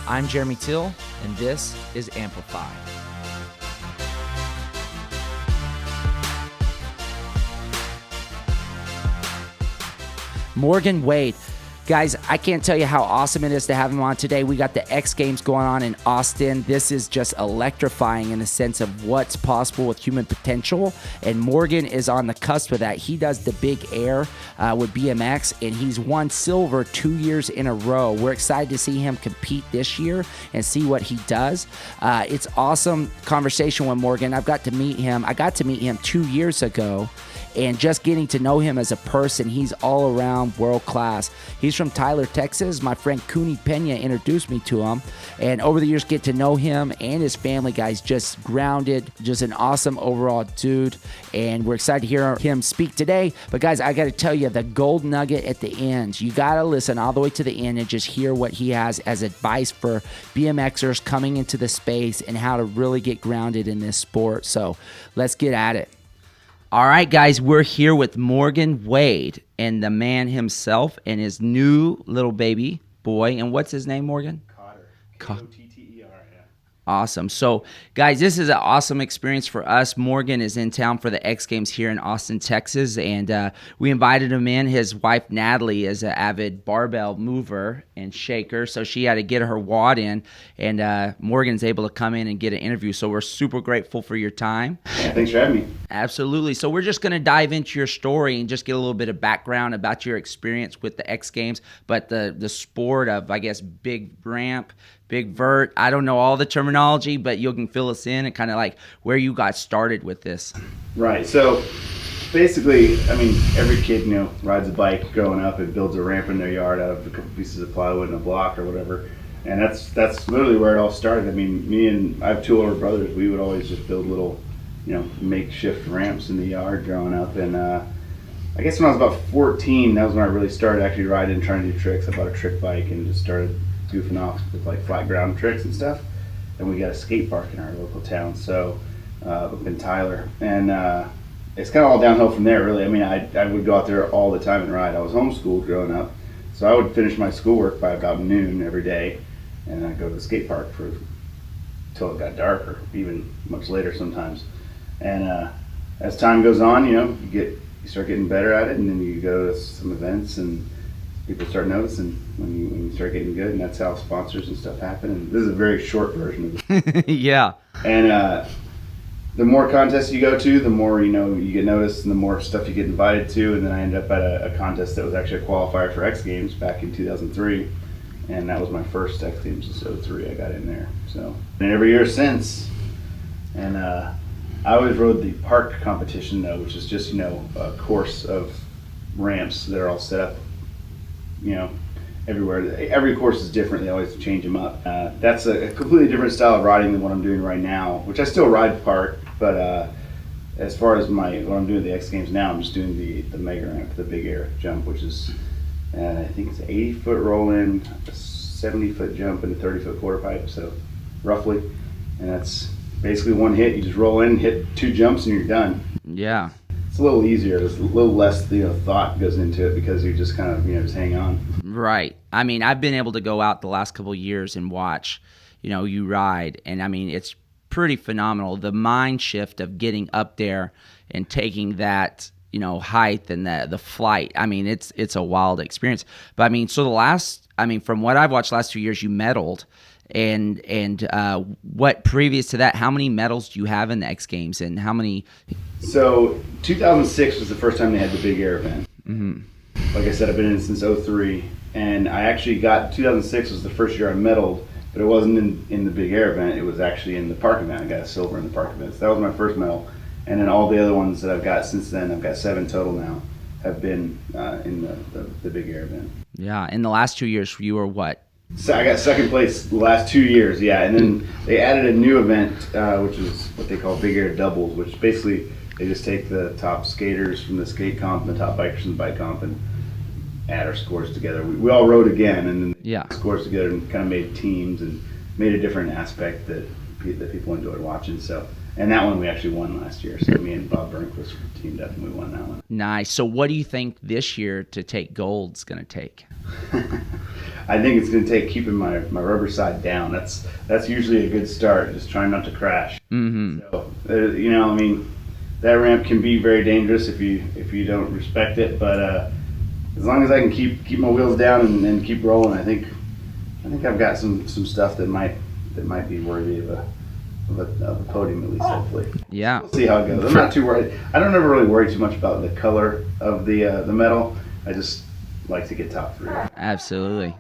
I'm Jeremy Till, and this is Amplify. Morgan Wade. Guys, I can't tell you how awesome it is to have him on today. We got the X Games going on in Austin. This is just electrifying in the sense of what's possible with human potential, and Morgan is on the cusp of that. He does the big air with BMX, and he's won silver 2 years in a row. We're excited to see him compete this year and see what he does. It's awesome conversation with Morgan. I got to meet him 2 years ago. And just getting to know him as a person, he's all around world class. He's from Tyler, Texas. My friend Cooney Pena introduced me to him. And over the years, get to know him and his family, guys. Just grounded, just an awesome overall dude. And we're excited to hear him speak today. But guys, I got to tell you, the gold nugget at the end, you got to listen all the way to the end and just hear what he has as advice for BMX'ers coming into the space and how to really get grounded in this sport. So let's get at it. All right, guys, we're here with Morgan Wade and the man himself and his new little baby boy. And what's his name, Morgan? Cotter. Kotter, yeah. Awesome. So, guys, this is an awesome experience for us. Morgan is in town for the X Games here in Austin, Texas, and we invited him in. His wife, Natalie, is an avid barbell mover and shaker, so she had to get her WOD in, and Morgan's able to come in and get an interview, so we're super grateful for your time. Yeah, thanks for having me. Absolutely. So we're just going to dive into your story and just get a little bit of background about your experience with the X Games, but the sport of, I guess, big ramp, big vert. I don't know all the terminology, but you can fill us in and kind of like where you got started with this. Right. So basically, I mean, every kid, rides a bike growing up and builds a ramp in their yard out of a couple pieces of plywood and a block or whatever. And that's literally where it all started. I mean, I have two older brothers. We would always just build little, makeshift ramps in the yard growing up. And I guess when I was about 14, that was when I really started actually riding and trying to do tricks. I bought a trick bike and just started goofing off with like flat ground tricks and stuff. And we got a skate park in our local town, so up in Tyler. And it's kind of all downhill from there, really. I mean, I would go out there all the time and ride. I was homeschooled growing up, so I would finish my schoolwork by about noon every day, and I'd go to the skate park until it got dark, or even much later sometimes. And as time goes on, you start getting better at it, and then you go to some events, and people start noticing when you start getting good, and that's how sponsors and stuff happen. And this is a very short version of it. Yeah. And the more contests you go to, the more you get noticed, and the more stuff you get invited to. And then I ended up at a contest that was actually a qualifier for X Games back in 2003, and that was my first X Games in 03. I got in there. So, and every year since, and I always rode the park competition though, which is just a course of ramps that are all set up, everywhere. Every course is different. They always change them up. That's a completely different style of riding than what I'm doing right now, which I still ride park, but as far as what I'm doing at the X Games now, I'm just doing the mega ramp, the big air jump, which is I think it's an 80-foot roll-in, a 70-foot jump, and a 30-foot quarter pipe, so roughly. And that's basically one hit. You just roll in, hit two jumps, and you're done. Yeah. It's a little easier. There's a little less thought goes into it because you just kind of just hang on. Right. I mean, I've been able to go out the last couple of years and watch, you ride, and I mean, it's pretty phenomenal. The mind shift of getting up there and taking that, height and the flight. I mean, it's a wild experience. But I mean, from what I've watched last 2 years, you medaled. And what previous to that, how many medals do you have in the X Games, and how many? So 2006 was the first time they had the big air event. Mm-hmm. Like I said, I've been in since 03, and I actually 2006 was the first year I medaled, but it wasn't in the big air event. It was actually in the park event. I got a silver in the park event. So that was my first medal, and then all the other ones that I've got since then, I've got 7 total now, have been in the big air event. Yeah, in the last 2 years, you were what? So I got second place the last 2 years, yeah, and then they added a new event, which is what they call big air doubles, which basically they just take the top skaters from the skate comp and the top bikers from the bike comp and add our scores together. We all rode again, and then scores together and kind of made teams and made a different aspect that people enjoyed watching. So, and that one we actually won last year. So me and Bob Burnquist teamed up and we won that one. Nice. So what do you think this year to take gold's going to take? I think it's going to take keeping my rubber side down. That's usually a good start. Just trying not to crash. Mm-hmm. So you know, I mean, that ramp can be very dangerous if you don't respect it. But as long as I can keep my wheels down and keep rolling, I think I've got some stuff that might be worthy of a podium, at least, hopefully. Yeah. We'll see how it goes. I'm not too worried. I don't ever really worry too much about the color of the medal. I just like to get top 3. Absolutely.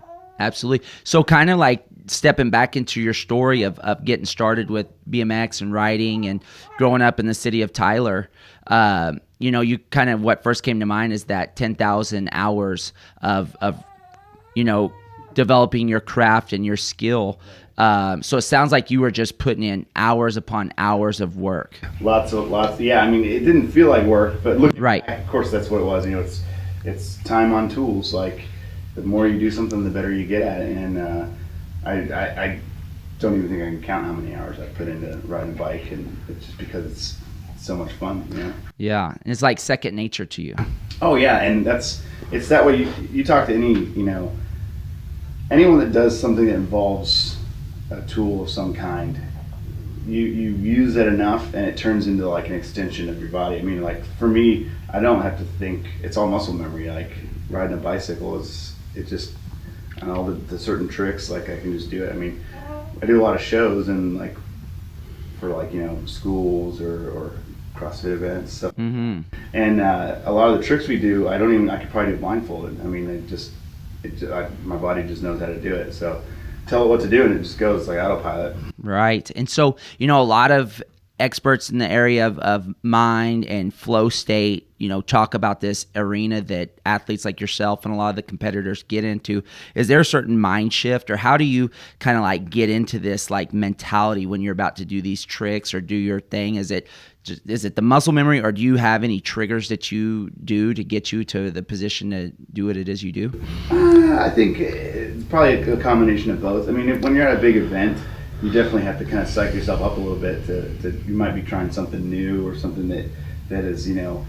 So kind of like stepping back into your story of getting started with BMX and riding and growing up in the city of Tyler, you know, you kind of, what first came to mind is that 10,000 hours of, you know, developing your craft and your skill. So it sounds like you were just putting in hours upon hours of work. Lots. Yeah, I mean, it didn't feel like work, but look, right. Of course, that's what it was. You know, it's time on tools. Like, the more you do something, the better you get at it. And I don't even think I can count how many hours I put into riding a bike, and it's just because it's so much fun. You know? Yeah, and it's like second nature to you. Oh yeah, and it's that way. You talk to anyone that does something that involves a tool of some kind, you use it enough and it turns into like an extension of your body. I mean, like for me, I don't have to think, it's all muscle memory. Like riding a bicycle it just, and all the certain tricks, like I can just do it. I mean, I do a lot of shows and like for like, you know, schools or CrossFit events, stuff. Mm-hmm. And a lot of the tricks we do, I could probably do blindfolded. I mean, my body just knows how to do it. So tell it what to do and it just goes like autopilot. Right. And so, you know, a lot of experts in the area of mind and flow state, you know, talk about this arena that athletes like yourself and a lot of the competitors get into. Is there a certain mind shift, or how do you kind of like get into this like mentality when you're about to do these tricks or do your thing? Is it the muscle memory, or do you have any triggers that you do to get you to the position to do what it is you do? I think it's probably a combination of both. I mean, when you're at a big event, you definitely have to kind of psych yourself up a little bit you might be trying something new or something that is, you know,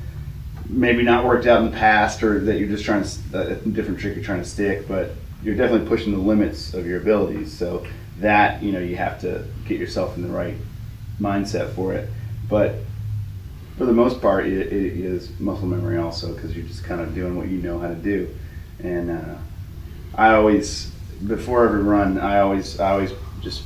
maybe not worked out in the past, or that you're just trying to, a different trick you're trying to stick, but you're definitely pushing the limits of your abilities. So that, you know, you have to get yourself in the right mindset for it. But for the most part, it is muscle memory also, because you're just kind of doing what you know how to do. And I always, before every run, I always just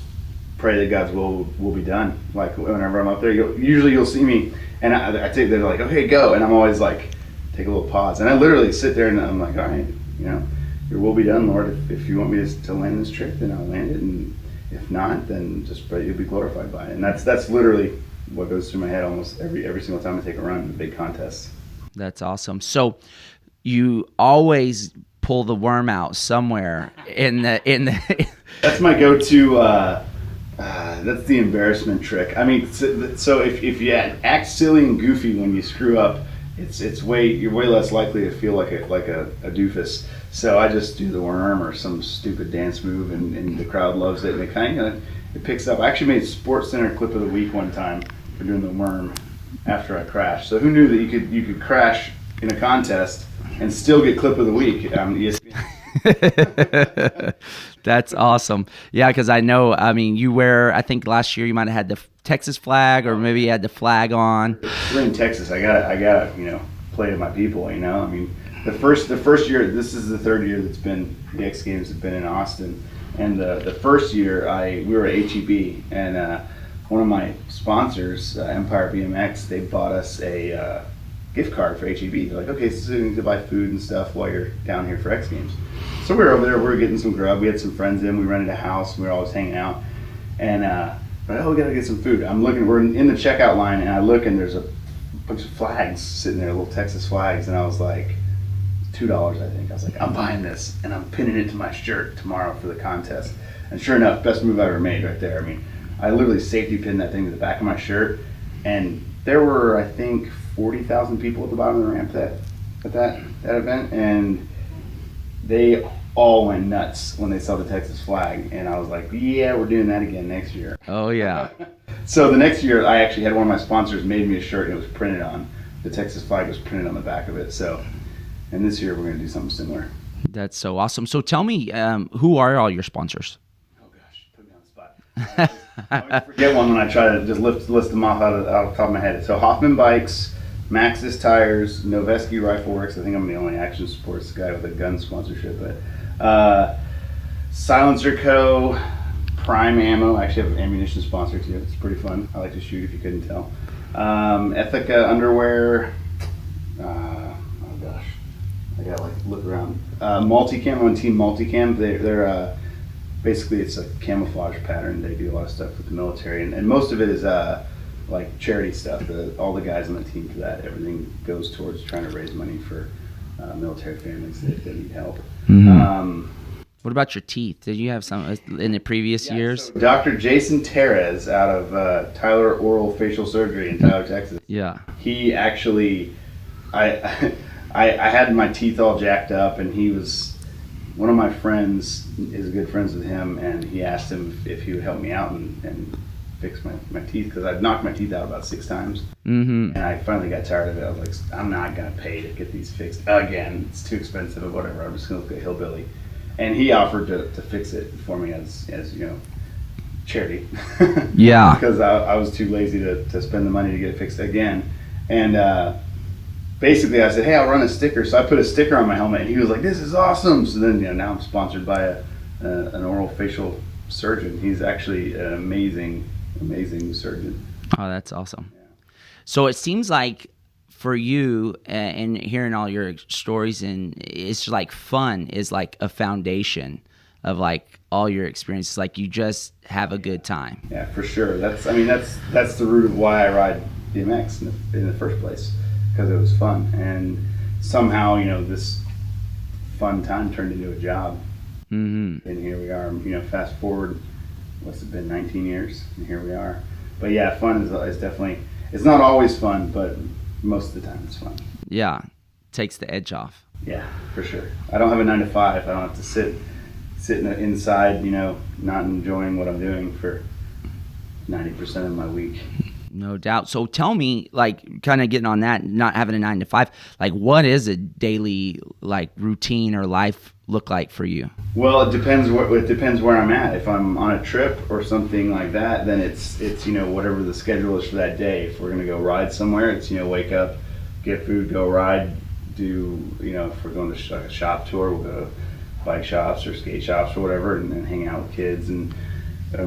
pray that God's will be done. Like whenever I'm up there, usually you'll see me, and they're like, okay, go, and I'm always like, take a little pause, and I literally sit there and I'm like, all right, you know, your will be done, Lord. If you want me to land this trick, then I'll land it, and if not, then just pray you'll be glorified by it. And that's literally what goes through my head almost every single time I take a run in a big contest. That's awesome. So you always pull the worm out somewhere in the That's my go-to. That's the embarrassment trick. I mean, so if you act silly and goofy when you screw up, you're way less likely to feel like a doofus. So I just do the worm or some stupid dance move, and the crowd loves it, and it picks up. I actually made Sports Center Clip of the Week one time for doing the worm after I crashed. So who knew that you could crash in a contest and still get Clip of the Week on ESPN? That's awesome. Yeah, because I know, I mean, I think last year you might have had the Texas flag, or maybe you had the flag on. We're in Texas. I gotta, you know, play to my people, you know. I mean, the first year, this is the third year that's been, the X Games have been in Austin. And the first year we were at HEB, and one of my sponsors, Empire BMX, they bought us a gift card for HEB. They're like, okay, so you need to buy food and stuff while you're down here for X Games. So we were over there, we were getting some grub, we had some friends in, we rented a house, we were always hanging out. And we gotta get some food. I'm looking, we're in the checkout line, and I look, and there's a bunch of flags sitting there, little Texas flags, and I was like, $2, I think. I was like, I'm buying this, and I'm pinning it to my shirt tomorrow for the contest. And sure enough, best move I ever made right there. I mean, I literally safety pinned that thing to the back of my shirt, and there were, I think, 40,000 people at the bottom of the ramp at that event, and they all went nuts when they saw the Texas flag, and I was like, yeah, we're doing that again next year. Oh yeah. So the next year, I actually had one of my sponsors made me a shirt, and it was printed on, the Texas flag was printed on the back of it. So, and this year we're going to do something similar. That's so awesome. So tell me, who are all your sponsors? Oh gosh, put me on the spot. I always forget one when I try to just list them off out of the top of my head. So Hoffman Bikes, Maxxis Tires, Noveski Rifle Works. I think I'm the only action sports guy with a gun sponsorship, but Silencer Co., Prime Ammo. I actually have an ammunition sponsor too. It's pretty fun. I like to shoot if you couldn't tell. Ethica Underwear. Oh gosh, I gotta like look around. Multicam. I'm on Team Multicam. They're basically it's a camouflage pattern. They do a lot of stuff with the military, and most of it is like charity stuff. All the guys on the team for that, everything goes towards trying to raise money for military families that need help. What about your teeth? Did you have some in the previous years? So Dr. Jason Terez out of Tyler Oral Facial Surgery in Tyler, Texas. Yeah. He actually, I had my teeth all jacked up, and he was, one of my friends is good friends with him, and he asked him if he would help me out and fix my teeth, because I'd knocked my teeth out about 6 times. And I finally got tired of it. I was like, I'm not going to pay to get these fixed again. It's too expensive or whatever. I'm just going to look at Hillbilly. And he offered to fix it for me as you know, charity. Yeah. Because I was too lazy to spend the money to get it fixed again. And basically I said, hey, I'll run a sticker. So I put a sticker on my helmet, and he was like, this is awesome. So then now I'm sponsored by an oral facial surgeon. He's actually an amazing surgeon. Oh, that's awesome. Yeah. So it seems like for you, and hearing all your stories, and it's like fun is like a foundation of like all your experiences. Like you just have a good time. Yeah, for sure. That's the root of why I ride BMX in the first place, because it was fun, and somehow this fun time turned into a job. And here we are. Fast forward, what's it been, 19 years, and here we are. But yeah, fun is definitely. It's not always fun, but most of the time it's fun. Yeah, takes the edge off. Yeah, for sure. I don't have a 9 to 5. I don't have to sit inside, not enjoying what I'm doing for 90% of my week. No doubt. So tell me, like, kind of getting on that, not having a 9 to 5, like, what is a daily like routine or life look like for you? Well, it depends where I'm at. If I'm on a trip or something like that, then it's whatever the schedule is for that day. If we're gonna go ride somewhere, it's wake up, get food, go ride, do if we're going to a shop tour, we'll go to bike shops or skate shops or whatever, and then hang out with kids and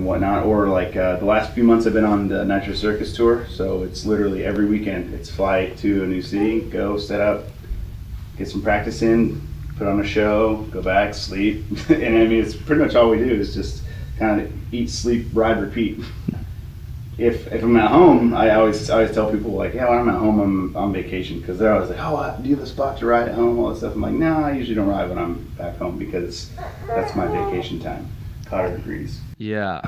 whatnot. Or like the last few months I've been on the Nitro Circus tour, so it's literally every weekend. It's fly to a new city, go set up, get some practice in, put on a show, go back, sleep. And I mean, it's pretty much all we do is just kind of eat, sleep, ride, repeat. If I'm at home, I always tell people, like, yeah, when I'm at home, I'm on vacation, because they're always like, oh, do you have a spot to ride at home, all that stuff. I'm like, no, I usually don't ride when I'm back home, because that's my vacation time. Cotter degrees. Yeah.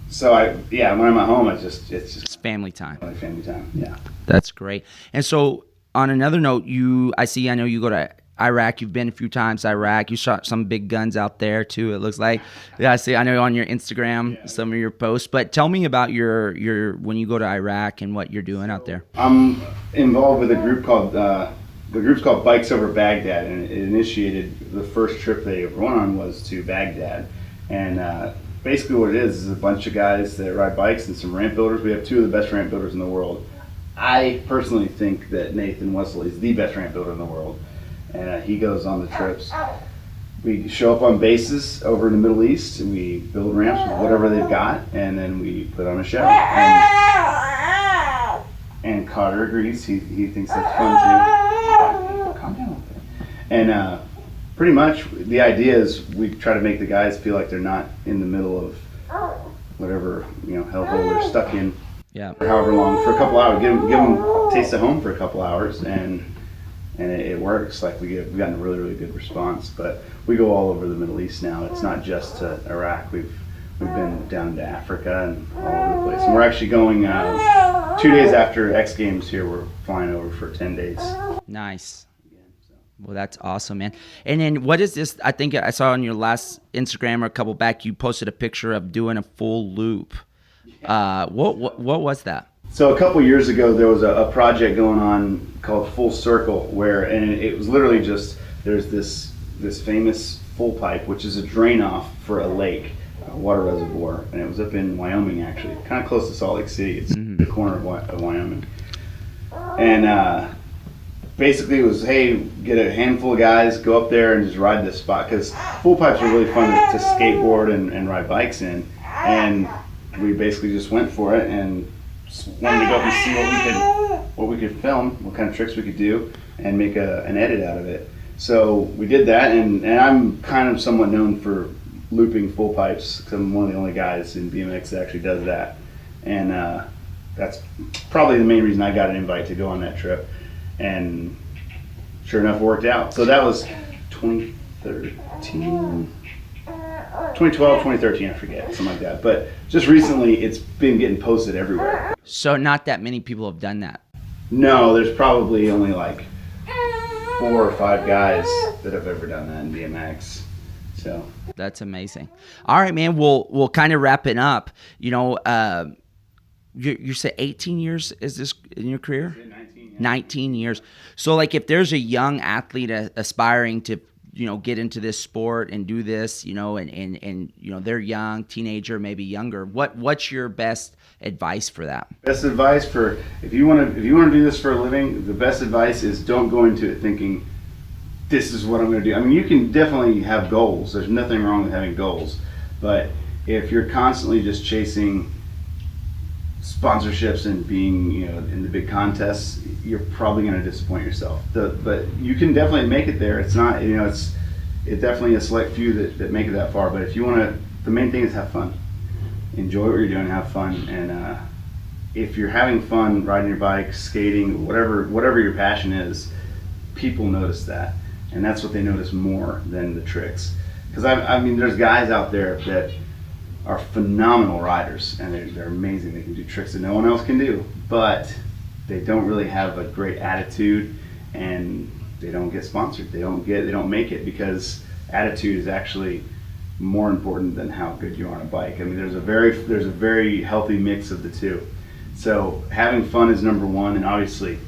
So when I'm at home, it's just family time. Family time. Yeah. That's great. And so on another note, I know you go to Iraq. You've been a few times to Iraq. You shot some big guns out there too, it looks like. Yeah, I know on your Instagram, some of your posts. But tell me about your when you go to Iraq and what you're doing out there. I'm involved with a group called the group's called Bikes Over Baghdad, and it initiated the first trip they ever went on was to Baghdad. And basically what it is a bunch of guys that ride bikes and some ramp builders. We have 2 of the best ramp builders in the world. I personally think that Nathan Wesley is the best ramp builder in the world, and he goes on the trips. We show up on bases over in the Middle East, and we build ramps with whatever they've got, and then we put on a show. And Cotter agrees. He thinks that's fun too. Calm down. And pretty much the idea is we try to make the guys feel like they're not in the middle of whatever hellhole they're stuck in. Yeah. For however long, for a couple hours, give them a taste of home for a couple hours, and it works. Like we've gotten a really, really good response. But we go all over the Middle East now. It's not just to Iraq. We've been down to Africa and all over the place. And we're actually going 2 days after X Games here. We're flying over for 10 days. Nice. Well, that's awesome, man. And then what is this? I think I saw on your last Instagram or a couple back, you posted a picture of doing a full loop. What was that? So a couple years ago, there was a project going on called Full Circle, and it was literally just there's this famous full pipe, which is a drain off for a lake, a water reservoir, and it was up in Wyoming, actually, kind of close to Salt Lake City. It's the corner of Wyoming. And basically it was, hey, get a handful of guys, go up there and just ride this spot, because full pipes are really fun to skateboard and ride bikes in. And we basically just went for it and wanted to go up and see what we could film, what kind of tricks we could do, and make an edit out of it. So we did that, and I'm kind of somewhat known for looping full pipes, because I'm one of the only guys in BMX that actually does that. And that's probably the main reason I got an invite to go on that trip. And sure enough, it worked out. So that was 2012, 2013, I forget, something like that. But just recently, it's been getting posted everywhere. So not that many people have done that. No, there's probably only like 4 or 5 guys that have ever done that in BMX. So that's amazing. All right, man. We'll kind of wrap it up. You know, you said 18 years is this in your career? 19 years. So like if there's a young athlete aspiring to, you know, get into this sport and do this, you know, and you know, they're young, teenager, maybe younger, what's your best advice for that? Best advice for if you want to do this for a living, the best advice is don't go into it thinking this is what I'm going to do. I mean, you can definitely have goals. There's nothing wrong with having goals. But if you're constantly just chasing sponsorships and being, you know, in the big contests, you're probably going to disappoint yourself. But you can definitely make it there. It's not, you know, it's definitely a select few that make it that far. But if you want to, the main thing is have fun. Enjoy what you're doing, have fun. And if you're having fun riding your bike, skating, whatever your passion is, people notice that. And that's what they notice more than the tricks. Because I mean, there's guys out there that are phenomenal riders, and they're amazing. They can do tricks that no one else can do, but they don't really have a great attitude, and they don't get sponsored. They don't make it, because attitude is actually more important than how good you are on a bike. I mean, there's a very healthy mix of the two. So having fun is number one, and obviously,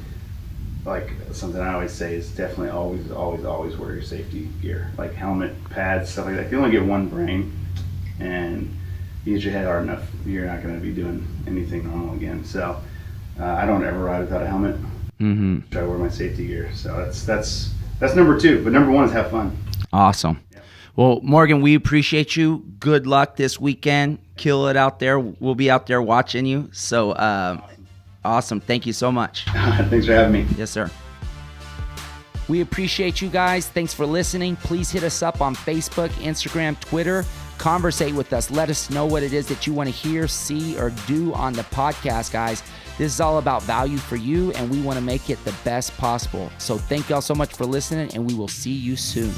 like something I always say is definitely always wear your safety gear, like helmet, pads, stuff like that. You only get one brain, and you hit your head hard enough, you're not going to be doing anything normal again. So I don't ever ride without a helmet. Try to wear my safety gear. So that's number 2. But number 1 is have fun. Awesome. Yeah. Well, Morgan, we appreciate you. Good luck this weekend. Kill it out there. We'll be out there watching you. So awesome. Thank you so much. Thanks for having me. Yes, sir. We appreciate you guys. Thanks for listening. Please hit us up on Facebook, Instagram, Twitter. Conversate with us. Let us know what it is that you want to hear, see, or do on the podcast, guys. This is all about value for you, and we want to make it the best possible. So thank y'all so much for listening, and we will see you soon.